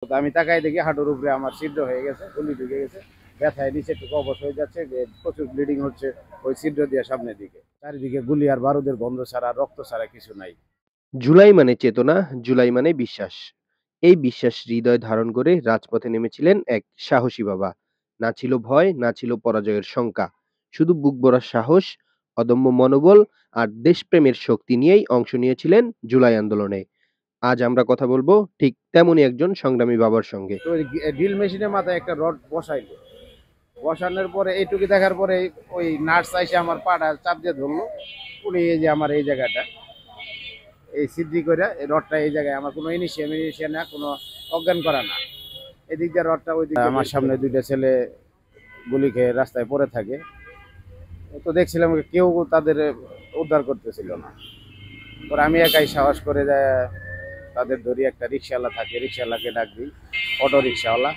তো আমি তাকাই দেখি হাঁটুর উপরে আমার ছিদ্র হয়ে গেছে, গুলি ঢুকে গেছে, ব্যথায় নিচে একটু অবশ হয়ে যাচ্ছে, প্রচুর ব্লিডিং হচ্ছে ওই ছিদ্র দিয়ে সামনের দিকে। চারিদিকে গুলি আর বারুদের গন্ধ ছাড়া, রক্ত ছাড়া কিছু নাই। জুলাই মানে চেতনা, জুলাই মানে বিশ্বাস। এই বিশ্বাস হৃদয়ে ধারণ করে রাজপথে নেমেছিলেন এক সাহসী বাবা। না ছিল ভয়, না ছিল পরাজয়ের শঙ্কা। শুধু বুক ভরা সাহস, অদম্য মনোবল আর দেশপ্রেমের শক্তি নিয়েই অংশ নিয়েছিলেন জুলাই আন্দোলনে। আজ আমরা কথা বলবো ঠিক তেমনই একজন সংগ্রামী বাবার সঙ্গে। তো ওই ড্রিল মেশিনের মাথায় একটা রড বসাইলো, বসানোর পরে এইটুকু দেখার পরে ওই নার্স এসে আমার পাটা চাপ দিয়ে ধরলো। উনি এই যে আমার এই জায়গাটা এই সিদ্ধি করে এই রডটা এই জায়গায়, আমার কোনো ইনিশিয়া না, কোনো অজ্ঞান করা না, এদিক দিয়ে রডটা ওই দিকে। আমার সামনে দুইটা ছেলে গুলি খেয়ে রাস্তায় পড়ে থাকে। তো দেখছিলাম কেউ তাদের উদ্ধার করতেছিল না। পরে আমি একাই সাহস করে তাদের ধরি, একটা রিক্সাওয়ালা থাকে, রিক্সাওয়ালাকে ডাক দিই, অটো রিক্সাওয়ালা।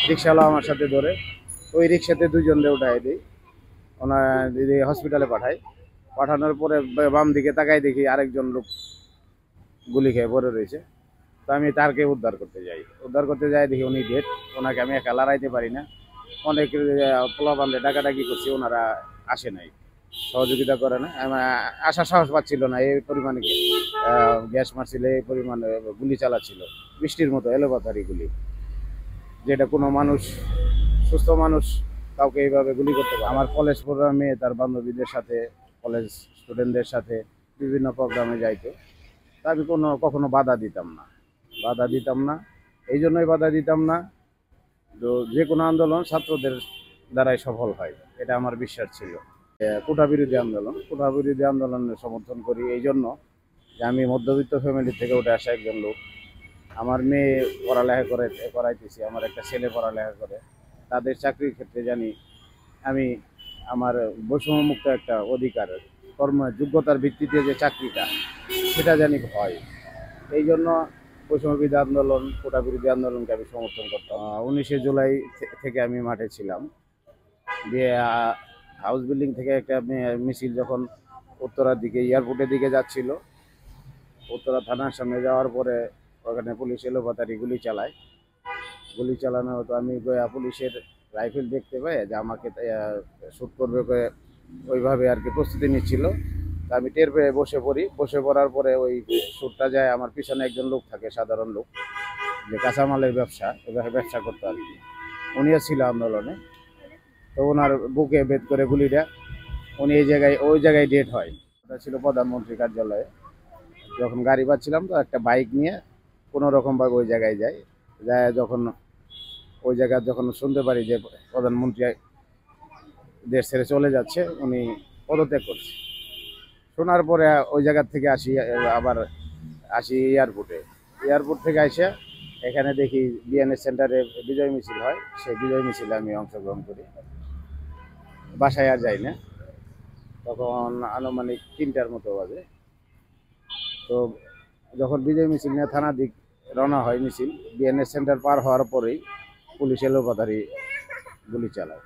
রিক্সাওয়ালা আমার সাথে ধরে ওই রিক্সাতে দুজনরে উঠাই দিই, ওনার দিদি হসপিটালে পাঠাই। পাঠানোর পরে বাম দিকে তাকাই দেখি আরেকজন লোক গুলি খেয়ে পড়ে রয়েছে। তো আমি তারকে উদ্ধার করতে যাই দেখি উনি ডেড। ওনাকে আমি একা লড়াইতে পারি না, অনেক পোলাপানলে ডাকাডাকি করছি, ওনারা আসে নাই, সহযোগিতা করে না। আসার সাহস পাচ্ছিল না, এই পরিমাণে গ্যাস মারছিল, এই পরিমাণে গুলি চালাচ্ছিল, বৃষ্টির মতো এলোপাতারি গুলি, যেটা কোনো মানুষ, সুস্থ মানুষ কাউকে এইভাবে গুলি করতে পারে। আমার কলেজ প্রোগ্রামে তার বান্ধবীদের সাথে, কলেজ স্টুডেন্টদের সাথে বিভিন্ন প্রোগ্রামে যাইতো। তা আমি কখনো বাধা দিতাম না। এই জন্যই বাধা দিতাম না, তো যে কোনো আন্দোলন ছাত্রদের দ্বারাই সফল হয়, এটা আমার বিশ্বাস ছিল। কোটা বিরোধী আন্দোলনের সমর্থন করি এই জন্য যে আমি মধ্যবিত্ত ফ্যামিলি থেকে উঠে আসা একজন লোক। আমার মেয়ে পড়ালেখা করাইতেছি, আমার একটা ছেলে পড়ালেখা করে, তাদের চাকরির ক্ষেত্রে জানি আমি আমার বৈষম্যমুক্ত একটা অধিকার, যোগ্যতার ভিত্তিতে যে চাকরিটা, সেটা জানি হয়। এই জন্য বৈষম্য বিরোধী আন্দোলন, কোটা বিরোধী আন্দোলনকে আমি সমর্থন করতাম। 19শে জুলাই থেকে আমি মাঠে ছিলাম। দিয়ে হাউস বিল্ডিং থেকে একটা মিছিল যখন উত্তরার দিকে, এয়ারপোর্টের দিকে যাচ্ছিল, উত্তরা থানার সামনে যাওয়ার পরে ওখানে পুলিশ এলোপাতারি গুলি চালানো হতো। আমি পুলিশের রাইফেল দেখতে পাই যে আমাকে শ্যুট করবে ওইভাবে আর কি প্রস্তুতি নিচ্ছিল। তা আমি টের পেয়ে বসে পড়ার পরে ওই শ্যুটটা যায়, আমার পিছনে একজন লোক থাকে, সাধারণ লোক, যে কাঁচামালের ব্যবসা করতো আর কি, উনিও ছিল আন্দোলনে। তো ওনার বুকে ভেদ করে গুলিটা, উনি ওই জায়গায় ডেট হয়। ওটা ছিল প্রধানমন্ত্রী কার্যালয়ে। যখন গাড়ি পাচ্ছিলাম, তো একটা বাইক নিয়ে কোনো রকমভাবে ওই জায়গায় যায় যখন ওই জায়গায় যখন শুনতে পারি যে প্রধানমন্ত্রী দেশ ছেড়ে চলে যাচ্ছে, উনি পদত্যাগ করছে, শোনার পরে ওই জায়গার থেকে আসি এয়ারপোর্ট থেকে আসে এখানে দেখি বিএনএস সেন্টারে বিজয় মিছিল হয়। সেই বিজয় মিছিলে আমি অংশগ্রহণ করি। বাসায় আর যাই না, তখন আনুমানিক 3টার মতো বাজে। তো যখন বিজয় মিছিল নিয়ে থানা দিক রওনা হয় মিছিল, বিএনএস সেন্টার পার হওয়ার পরেই পুলিশ এলোপাতারি গুলি চালায়।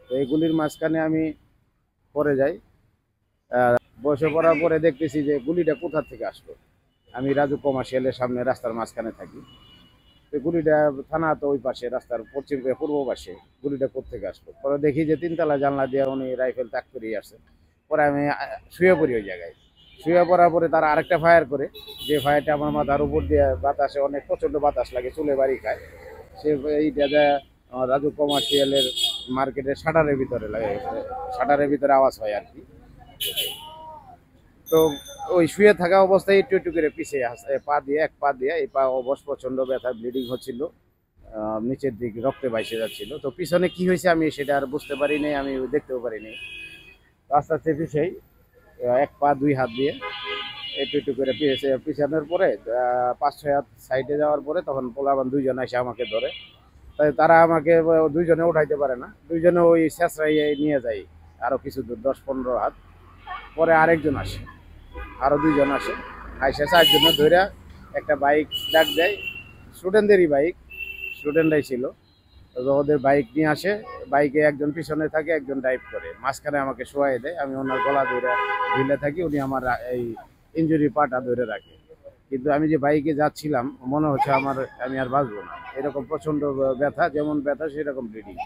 তো এই গুলির মাঝখানে আমি পড়ে যাই। বসে পড়ার পরে দেখতেছি যে গুলিটা কোথা থেকে আসলো। আমি রাজু কমার্শিয়ালের সামনে রাস্তার মাঝখানে থাকি। তো গুলিটা, থানা তো ওই পাশে, রাস্তার পূর্ব পাশে, গুলিটা কোথেকে আসলো। পরে দেখি যে 3তলা জানলা দিয়ে উনি রাইফেল তাক করিয়ে আসে। পরে আমি শুয়ে পড়ি ওই জায়গায়। শুয়ে পড়ার পরে তারা আরেকটা ফায়ার করে, যে ফায়ারটা আমার মাথার উপর দিয়ে বাতাসে, অনেক প্রচণ্ড বাতাস লাগে, চুলে বাড়ি খায়। সে এইটা যায় রাজু কমার্শিয়ালের মার্কেটের শাটারের ভিতরে লাগে, শাটারের ভিতরে আওয়াজ হয় আর কি। তো ওই শুয়ে থাকা অবস্থায় একটু একটু করে পিছিয়ে এক পা দিয়ে এই পা অবশ, প্রচণ্ড ব্যথা, ব্লিডিং হচ্ছিল, নিচের দিকে রক্তে ভাইসে যাচ্ছিল। তো পিছনে কি হয়েছে আমি সেটা আর বুঝতে পারিনি, আমি দেখতেও পারিনি। তো আস্তে আস্তে পিছিয়েই এক পা দুই হাত দিয়ে একটু একটু করে পিছানোর পরে 5-6 হাত সাইডে যাওয়ার পরে তখন পোলাপান দুইজন এসে আমাকে ধরে। তাই তারা আমাকে দুইজনে উঠাইতে পারে না, দুইজনে ওই শেষরাইয়ে নিয়ে যায় আরও কিছু দূর, 10-15 হাত। পরে আরেকজন আসে, আরও দুইজন আসে, আইসা 4জনে ধরে একটা বাইক ডাক দেয়, স্টুডেন্টদেরই বাইক, স্টুডেন্টরাই ছিল। তো ওদের বাইক নিয়ে আসে, বাইকে একজন পিছনে থাকে, একজন ড্রাইভ করে, মাঝখানে আমাকে শোয়াই দেয়। আমি ওনার গলা ধরে ঢিলে থাকি, উনি আমার এই ইঞ্জুরি পাটা ধরে রাখে। কিন্তু আমি যে বাইকে যাচ্ছিলাম মনে হচ্ছে আমি আর বাঁচবো না, এরকম প্রচন্ড ব্যথা, যেমন ব্যথা সেরকম ব্লিডিং।